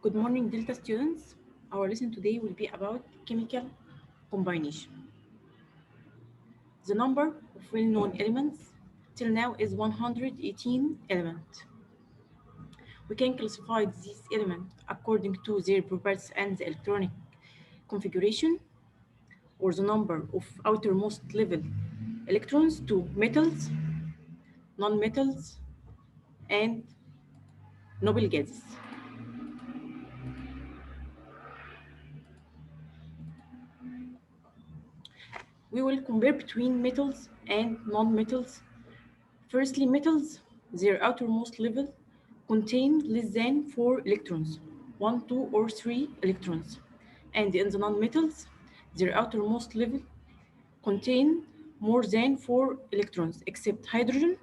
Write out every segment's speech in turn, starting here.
Good morning, Delta students. Our lesson today will be about chemical combination. The number of well-known elements till now is 118 elements. We can classify these elements according to their properties and the electronic configuration, or the number of outermost level electrons, to metals, non-metals, and noble gases. We will compare between metals and non-metals. Firstly, metals, their outermost level, contain less than 4 electrons, 1, 2, or 3 electrons. And in the nonmetals, their outermost level contain more than 4 electrons, except hydrogen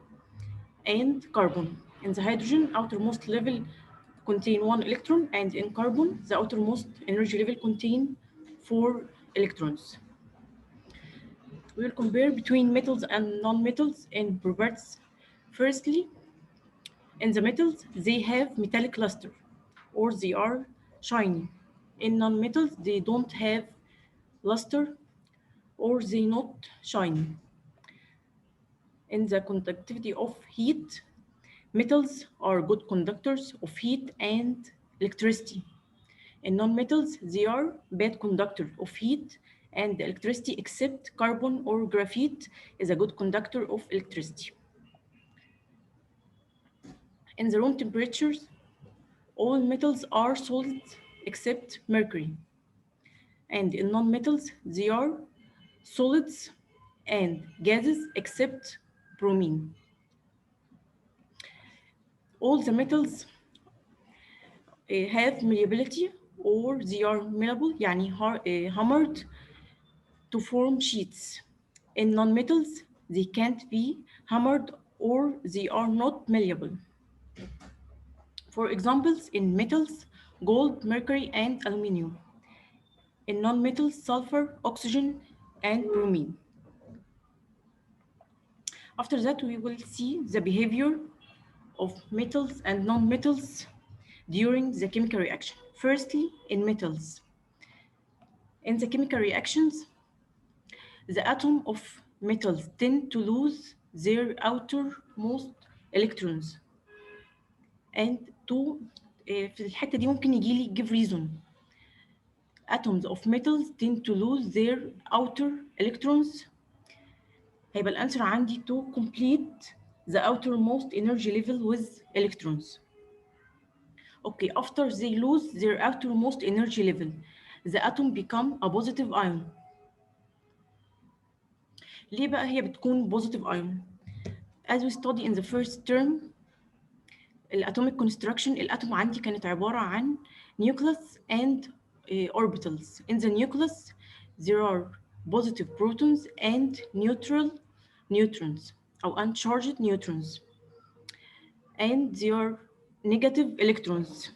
and carbon. In the hydrogen, outermost level contain 1 electron, and in carbon, the outermost energy level contain 4 electrons. We will compare between metals and non-metals in properties. Firstly, in the metals, they have metallic luster, or they are shiny. In non-metals, they don't have luster, or they not shiny. In the conductivity of heat, metals are good conductors of heat and electricity. In non-metals, they are bad conductor of heat and electricity, except carbon or graphite is a good conductor of electricity. In the room temperatures, all metals are solids except mercury. And in non-metals, they are solids and gases except bromine. All the metals have malleability, or they are malleable, يعني hammered to form sheets. In non-metals, they can't be hammered, or they are not malleable. For examples, in metals, gold, mercury, and aluminum. In non-metals, sulfur, oxygen, and bromine. After that, we will see the behavior of metals and non-metals during the chemical reaction. Firstly, in metals. In the chemical reactions, the atom of metals tend to lose their outermost electrons. And to في الحتة دي ممكن يجي لي give reason. Atoms of metals tend to lose their outer electrons. هيبقى الانسر عندي to complete the outermost energy level with electrons. Okay, after they lose their outermost energy level, the atom become a positive ion. ليه بقى هي بتكون positive ion? As we study in the first term, الatomic construction, الاتوم عندي كانت عبارة عن nucleus and orbitals. In the nucleus, there are positive protons and neutral neutrons, أو uncharged neutrons. And there are negative electrons.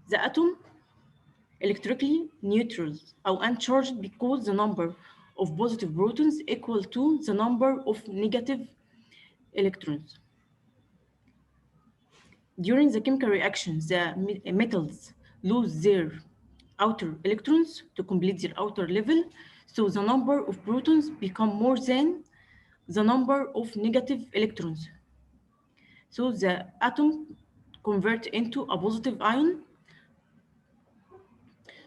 The atom electrically neutral or uncharged because the number of positive protons equal to the number of negative electrons. During the chemical reaction, the metals lose their outer electrons to complete their outer level, so the number of protons become more than the number of negative electrons. So the atom converts into a positive ion.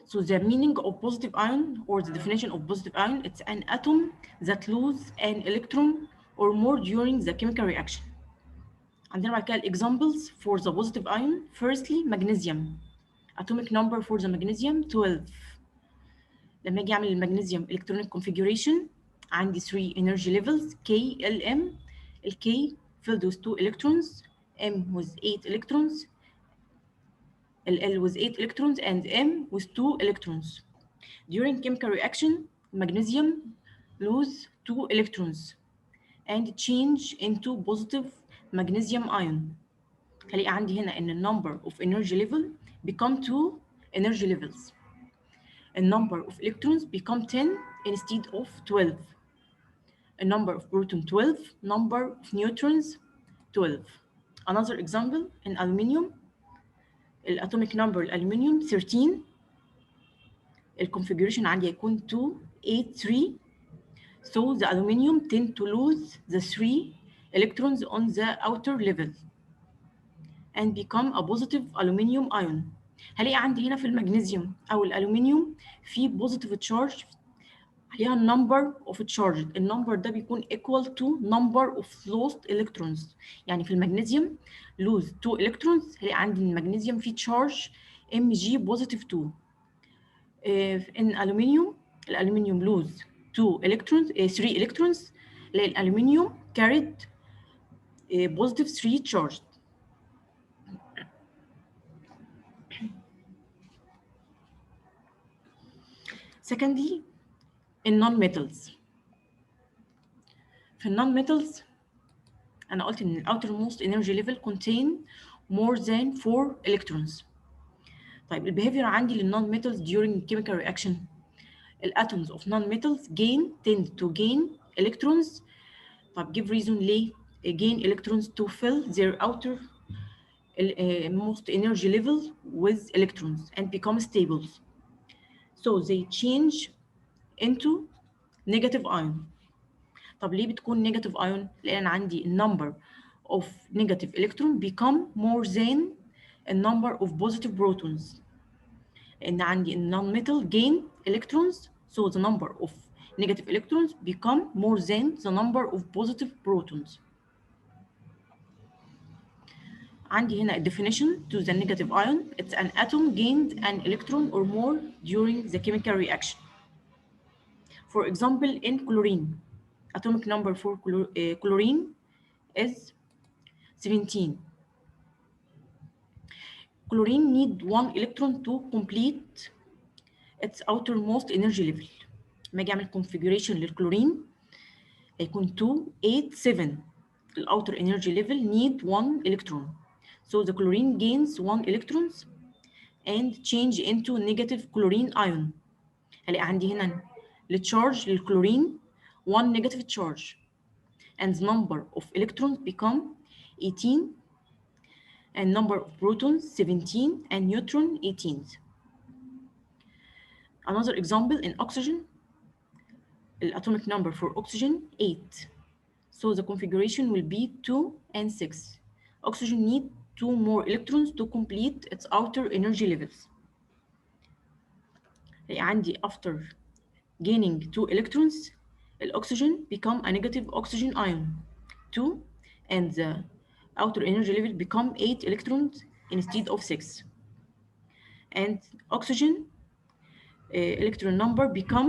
So the meaning of positive ion, or the definition of positive ion, it's an atom that loses an electron or more during the chemical reaction. عندنا بعد كده examples for the positive ion. Firstly, magnesium. Atomic number for the magnesium 12. لما اجي اعمل المغنيسيوم electronic configuration عندي 3 energy levels K, L, M. ال K filled with 2 electrons, M with 8 electrons, L with 8 electrons, and M with 2 electrons. During chemical reaction, magnesium lose 2 electrons and change into positive magnesium ion. هلاقي عندي هنا ان number of energy level become 2 energy levels. A number of electrons become 10 instead of 12. A number of proton 12, number of neutrons 12. Another example, in aluminium, الاتوميك نمبر الالومنيوم 13. الكونفيجريشن عندي هيكون 2 8 3. So the aluminium tend to lose the 3 electrons on the outer level and become a positive aluminium ion. هلاقي عندي هنا في المغنيسيوم او الالومنيوم في positive charge عليها number of charges. النمبر ده بيكون equal to number of lost electrons. يعني في المغنيسيوم lose 2 electrons، هلاقي عندي المغنيسيوم فيه charge Mg positive 2. in aluminium الالومنيوم lose 2 electrons 3 electrons، هلاقي الالومنيوم carried positive 3 charge. Secondly, in non-metals. في non-metals أنا قلت إن outermost energy level contain more than 4 electrons. طيب البيهيفير عندي للnon-metals during chemical reaction. الatoms of non-metals tend to gain electrons. طيب give reason ليه gain electrons to fill their outer most energy level with electrons and become stable. So they change into negative ion. طب ليه بتكون نيجاتيف ايون؟ لان عندي النمبر of negative electron become more than a number of positive protons. لان عندي non metal gain electrons, so the number of negative electrons become more than the number of positive protons. عندي هنا definition to the negative ion. It's an atom gained an electron or more during the chemical reaction. For example, in chlorine, atomic number for chlorine is 17. Chlorine need 1 electron to complete its outermost energy level. لما اجي اعمل configuration للكلورين هيكون 2 8 7. The outer energy level need 1 electron. So the chlorine gains 1 electrons and change into negative chlorine ion. هلاقي عندي هنا التشارج للكلورين 1 negative charge and the number of electrons become 18 and number of protons 17 and neutron 18. Another example in oxygen, the atomic number for oxygen 8. So the configuration will be 2 and 6. Oxygen need 2 more electrons to complete its outer energy levels. عندي after gaining 2 electrons, the oxygen become a negative oxygen ion 2 and the outer energy level become 8 electrons instead of 6. And oxygen electron number become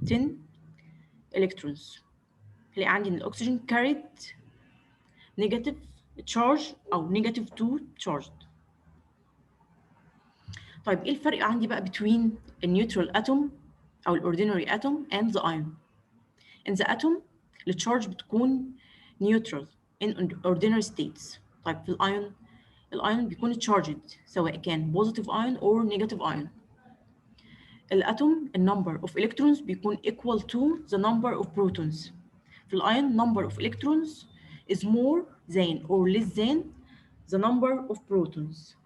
10 electrons. اللي عندي ان الاكسجين carried negative charge او negative 2 charged. طيب ايه الفرق عندي بقى between a neutral atom او ال ordinary atom and the ion. In the atom the charge بتكون neutral in ordinary states. طيب في الايون بيكون charged سواء كان positive ion or negative ion. الاتوم النمبر of electrons بيكون equal to the number of protons. في الايون number of electrons is more than or less than the number of protons.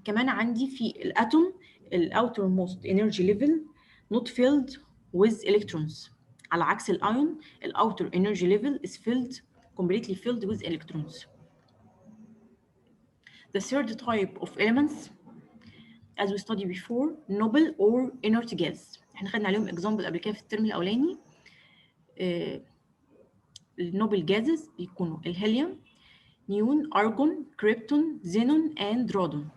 كمان عندي في الاتوم outermost energy level not filled with electrons. على عكس الايون outer energy level is completely filled with electrons. The third type of elements as we studied before noble or inert gas. احنا خدنا عليهم example قبل كده في الترم الاولاني. النوبل جازز بيكونوا الهيليوم، نيون، ارجون، كريبتون، زينون and رادون.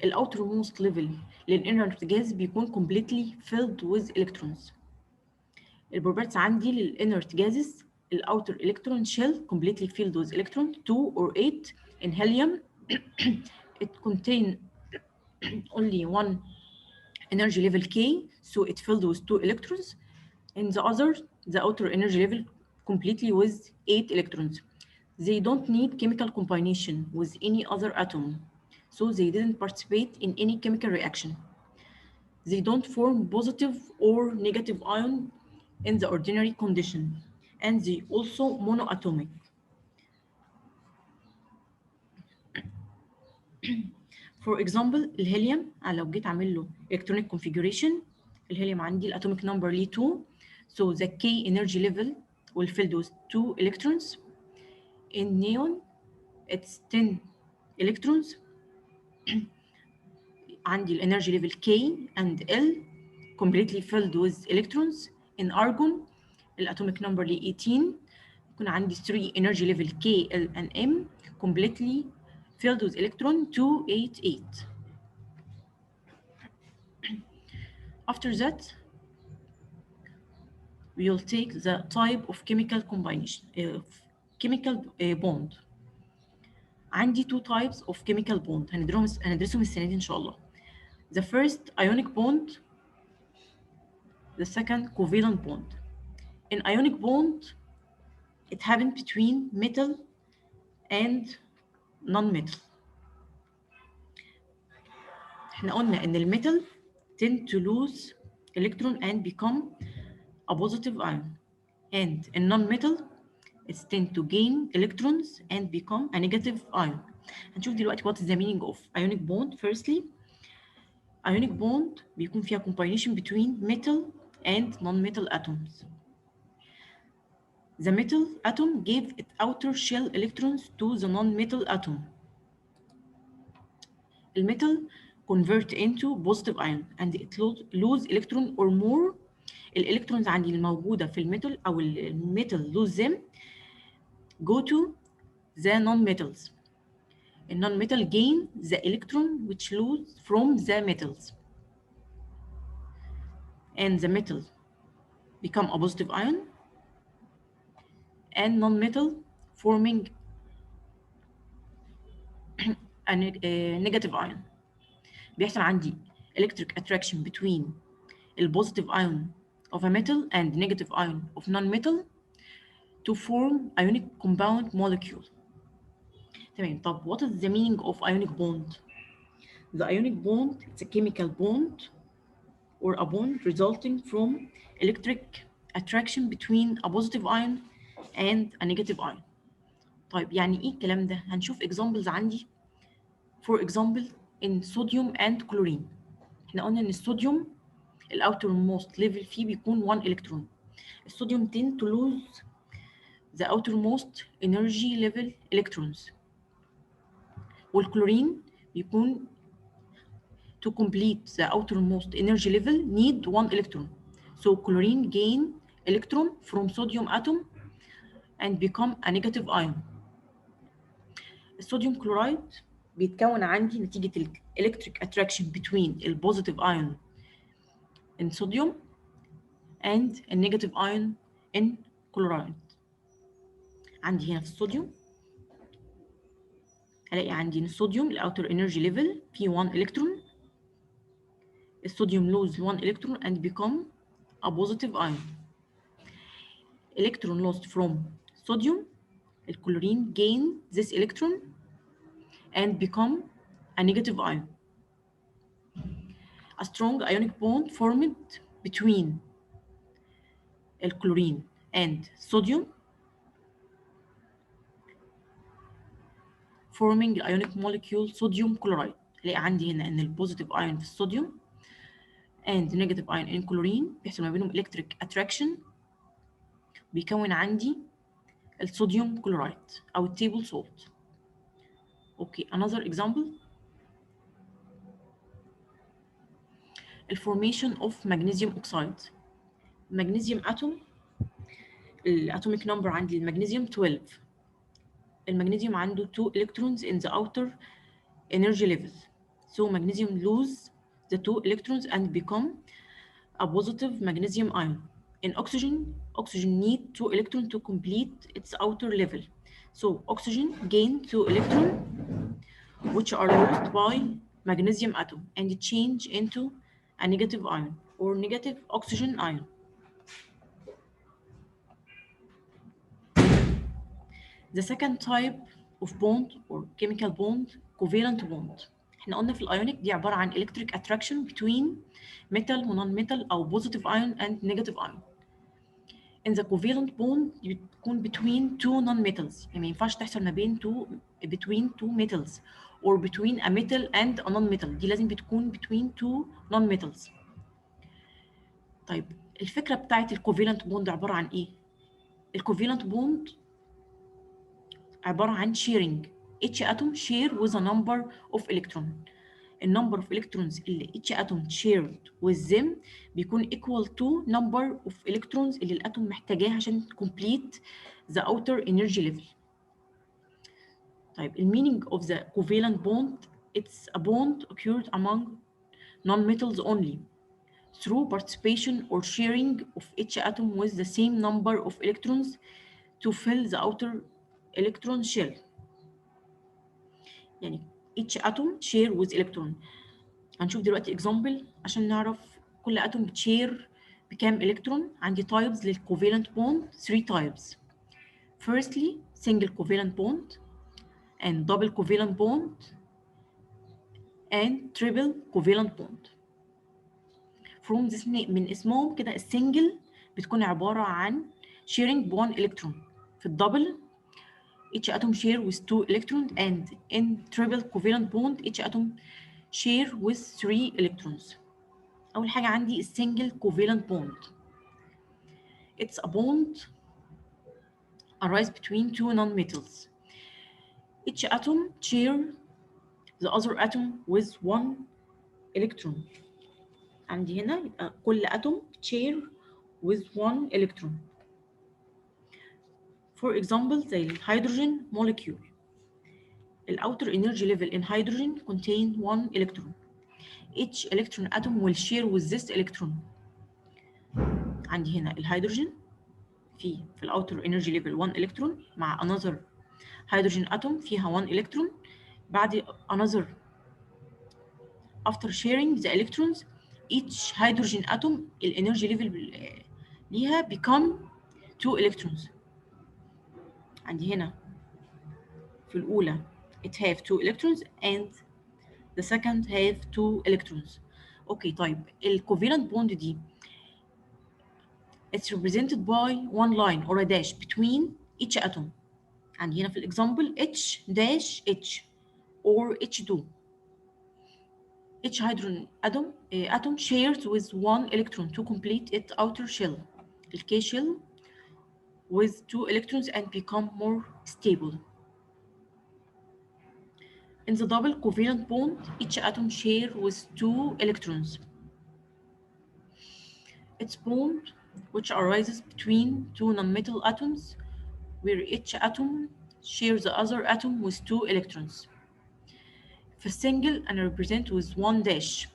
الاوترموست ليفل للانرت جاز بيكون completely filled with electrons. البروبرتس عندي للانرت جازز الاوتر الكترون shell completely filled with electrons 2 or 8. in helium it contain only one energy level K, so it filled with 2 electrons. In the other, the outer energy level completely with 8 electrons. They don't need chemical combination with any other atom, so they didn't participate in any chemical reaction. They don't form positive or negative ion in the ordinary condition, and they also monoatomic. For example الهيليوم لو جيت اعمل له electronic configuration، الهيليوم عندي الاتوميك نمبر ليه 2، so the K energy level will fill those 2 electrons. In neon it's 10 electrons. عندي الانرجي ليفل K and L completely filled with electrons. In argon الاتوميك نمبر ليه 18، يكون عندي 3 energy level K, L and M completely filled with electron 288. After that we will take the type of chemical combination chemical bond. عندي two types of chemical bond هندرسهم السنة دي إن شاء الله. The first ionic bond, the second covalent bond. In ionic bond it happens between metal and non-metal. احنا قلنا إن الميتال tend to lose electron and become a positive ion, and in non-metal it tend to gain electrons and become a negative ion. هنشوف دلوقتي what is the meaning of ionic bond. Firstly, ionic bond بيكون فيها combination between metal and non-metal atoms. The metal atom gave its outer shell electrons to the non-metal atom. The metal convert into positive ion and it lose electron or more. الالكترونز عندي الموجودة في الميتال أو الميتال lose them go to the non-metals. The non-metal gain the electron which lose from the metals, and the metal become a positive ion and non-metal forming a negative ion. بيحصل عندي electric attraction between the positive ion of a metal and negative ion of non-metal to form ionic compound molecule. تمام. طب what is the meaning of ionic bond? The ionic bond is a chemical bond or a bond resulting from electric attraction between a positive ion and a negative ion. طيب يعني ايه الكلام ده؟ هنشوف examples عندي. For example in sodium and chlorine. احنا قلنا ان الصوديوم outermost level فيه بيكون 1 electron. الصوديوم tend to lose the outermost energy level electrons. والكلورين بيكون to complete the outermost energy level need 1 electron. So chlorine gain electron from sodium atom and become a negative ion. الصوديوم كلورايد بيتكون عندي نتيجة electric attraction between the positive ion in sodium and a negative ion in chloride. عندي هنا في الصوديوم هلاقي عندي الصوديوم outer energy level فيه 1 electron. الصوديوم lose 1 electron and become a positive ion. Electron lost from sodium, the chlorine gain this electron and become a negative ion. A strong ionic bond formed between the chlorine and sodium, forming the ionic molecule sodium chloride. هلاقي عندي هنا ان البوزيتيف ion في الصوديوم and negative ion in chlorine بيحصل ما بينهم electric attraction، بيكون عندي الصوديوم كلورايد او التيبل سولت. Okay, another example. The formation of magnesium oxide. Magnesium atom الatomic number عندي المغنيسيوم 12. المغنيسيوم عنده 2 electrons in the outer energy level. So magnesium lose the 2 electrons and become a positive magnesium ion. In oxygen, oxygen need 2 electrons to complete its outer level. So oxygen gain 2 electrons which are lost by magnesium atom and change into a negative ion or negative oxygen ion. The second type of bond or chemical bond, covalent bond. احنا قلنا في الايونيك دي عباره عن electric attraction between metal و non-metal او positive ion and negative ion. In the covalent bond بتكون between two non-metals، يعني ما ينفعش تحصل ما بين between two metals or between a metal and a non-metal. دي لازم بتكون between two non-metals. طيب الفكرة بتاعت الكوفالنت بوند عبارة عن ايه؟ الكوفالنت بوند عبارة عن sharing. each atom share with a number of electron. النمبر of electrons اللي each atom shared with them بيكون equal to number of electrons اللي الاتوم محتاجاها عشان complete the outer energy level. طيب the meaning of the covalent bond, it's a bond occurred among non-metals only through participation or sharing of each atom with the same number of electrons to fill the outer electron shell. يعني each atom share with electron. هنشوف دلوقتي example عشان نعرف كل اتوم بتشير بكام الكترون. عندي types للcovalent bond, 3 types. Firstly, single covalent bond and double covalent bond and triple covalent bond. From this name من اسمهم كده السنجل بتكون عبارة عن sharing one electron. في الدبل each atom share with 2 electrons, and in triple covalent bond each atom share with 3 electrons. أول حاجة عندي السنجل covalent bond. It's a bond arise between two non-metals. Each atom share the other atom with 1 electron. عندي هنا يبقى كل atom share with 1 electron. For example, زي الهيدروجين molecule. The outer energy level in hydrogen contain 1 electron. Each electron atom will share with this electron. عندي هنا الهيدروجين في outer energy level 1 electron مع another hydrogen atom فيها 1 electron. بعد another, after sharing the electrons, each hydrogen atom energy level ليها become 2 electrons. عندي هنا في الأولى it have 2 electrons and the second have 2 electrons. اوكي طيب الكوفالنت بوند دي it's represented by one line or a dash between each atom. عندي هنا في الإكزامبل H dash H or H2. Each hydrogen atom shares with 1 electron to complete its outer shell. The K shell with 2 electrons and become more stable. In the double covalent bond, each atom shares with 2 electrons. It's bond which arises between two non-metal atoms, where each atom shares the other atom with 2 electrons. For single and represented with 1 dash.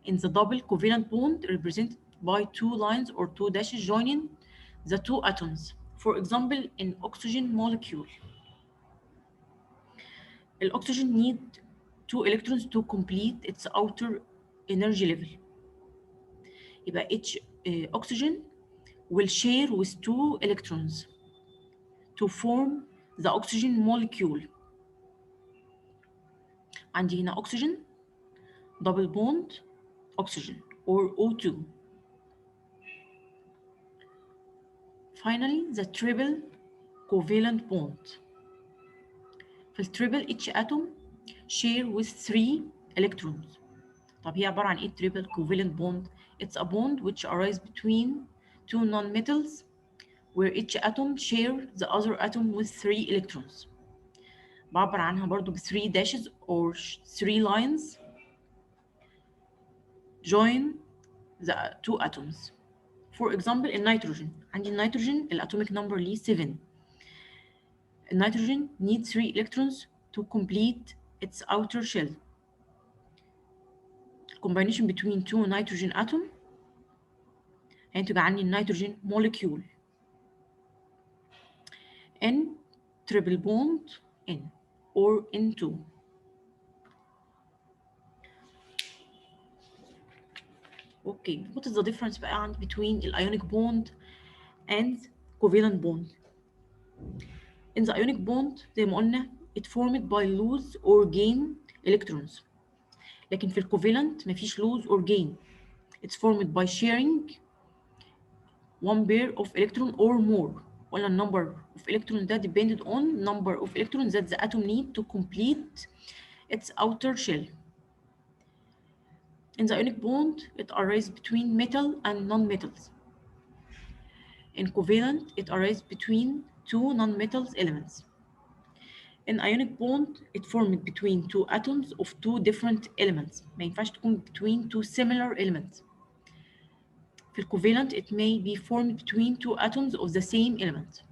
In the double covalent bond, represented by 2 lines or 2 dashes joining the 2 atoms. For example, in oxygen molecule. The oxygen needs 2 electrons to complete its outer energy level. يبقى each oxygen will share with 2 electrons to form the oxygen molecule. عندي هنا oxygen double bond oxygen or O2. Finally, the triple covalent bond. في التريبل each atom share with 3 electrons. طب هي عبارة عن ايه triple covalent bond? It's a bond which arises between two non-metals where each atom share the other atom with 3 electrons. بعبر عنها برضو ب 3 dashes or 3 lines join the 2 atoms. For example, in nitrogen. عندي النيتروجين الatomic number ليه 7. Nitrogen needs 3 electrons to complete its outer shell. Combination between 2 nitrogen atom هينتج عني النيتروجين molecule. N triple bond N or N2. Okay, what is the difference بقى between the ionic bond and covalent bond? In the ionic bond زي ما قلنا it formed by lose or gain electrons. لكن في الكوفالنت مفيش lose or gain. It's formed by sharing one pair of electron or more. قلنا number of electrons that depended on number of electrons that the atom need to complete its outer shell. In the ionic bond, it arises between metal and non-metals. In covalent, it arises between two non-metals elements. In ionic bond, it formed between two atoms of two different elements. ما ينفعش تكون between two similar elements. في الcovalent, it may be formed between two atoms of the same element.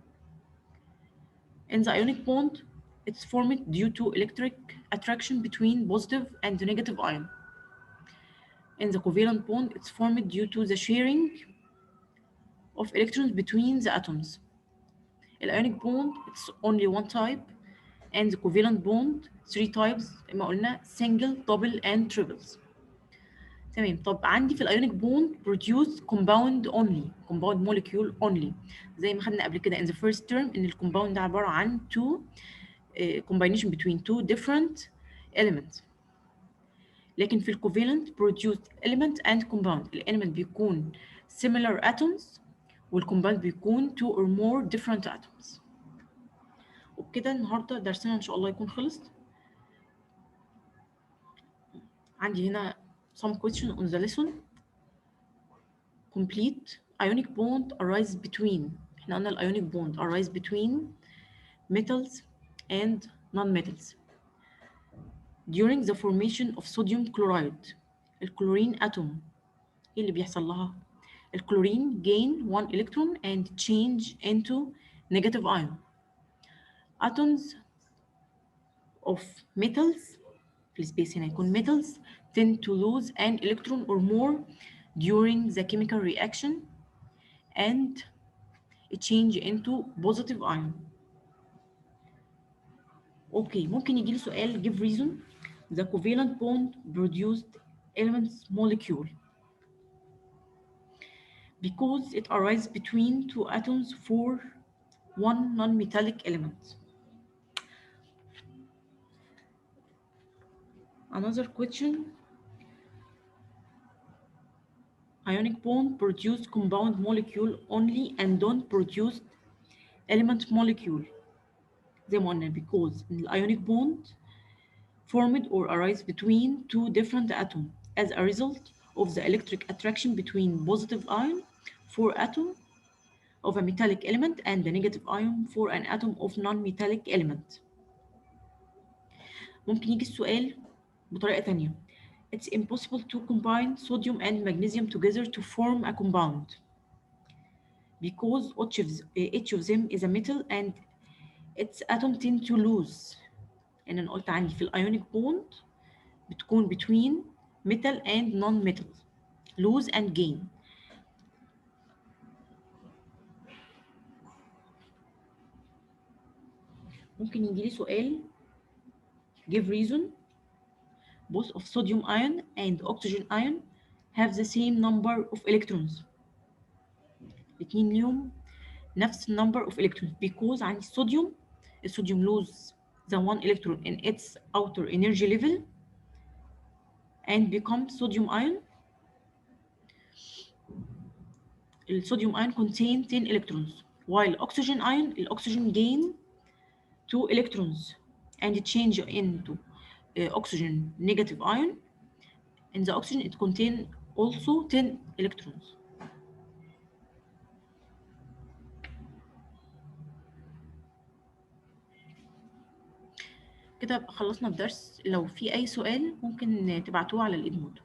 In the ionic bond, it's formed due to electric attraction between positive and negative ion. In the covalent bond, it's formed due to the sharing of electrons between the atoms. The ionic bond, it's only one type, and the covalent bond, three types ما قلنا single, double, and triples. تمام. طب عندي في الايونيك بوند produce compound only, compound molecule only. زي ما خدنا قبل كده in the first term ان الكومباوند ده عباره عن two combination between two different elements. لكن في الكوفالنت produced element and compound. الاليمنت بيكون similar atoms والكومباوند بيكون two or more different atoms. وبكده النهارده درسنا ان شاء الله يكون خلص. عندي هنا some question on the lesson. Complete. Ionic bond arises between. احنا قلنا ionic bond arises between metals and non-metals. During the formation of sodium chloride, الكلورين atom ايه اللي بيحصل لها؟ الكلورين gain one electron and change into negative ion. Atoms of metals في السبيس هنا يكون metals tend to lose an electron or more during the chemical reaction and change into positive ion. اوكي ممكن يجي لي سؤال give reason the covalent bond produced elements molecule because it arises between two atoms for one non-metallic element. Another question. Ionic bond produce compound molecule only and don't produce element molecule. زي ما قلنا because the ionic bond formed or arise between two different atoms as a result of the electric attraction between positive ion for atom of a metallic element and the negative ion for an atom of non-metallic element. ممكن يجي السؤال بطريقة تانية. It's impossible to combine sodium and magnesium together to form a compound because each of them is a metal and its atom tend to lose. يعني أنا قلت عندي في الأيونيك بوند بتكون between metal and non-metal, lose and gain. ممكن يجي لي سؤال give reason both of sodium ion and oxygen ion have the same number of electrons. الاثنين ليهم نفس number of electrons because عندي الصوديوم lose the one electron in its outer energy level and become sodium ion. الصوديوم ion contain 10 electrons while oxygen ion الأكسجين gain 2 electrons and change into oxygen negative ion. In the oxygen it contain also 10 electrons. كده خلصنا الدرس. لو في أي سؤال ممكن تبعتوه على الإيميل.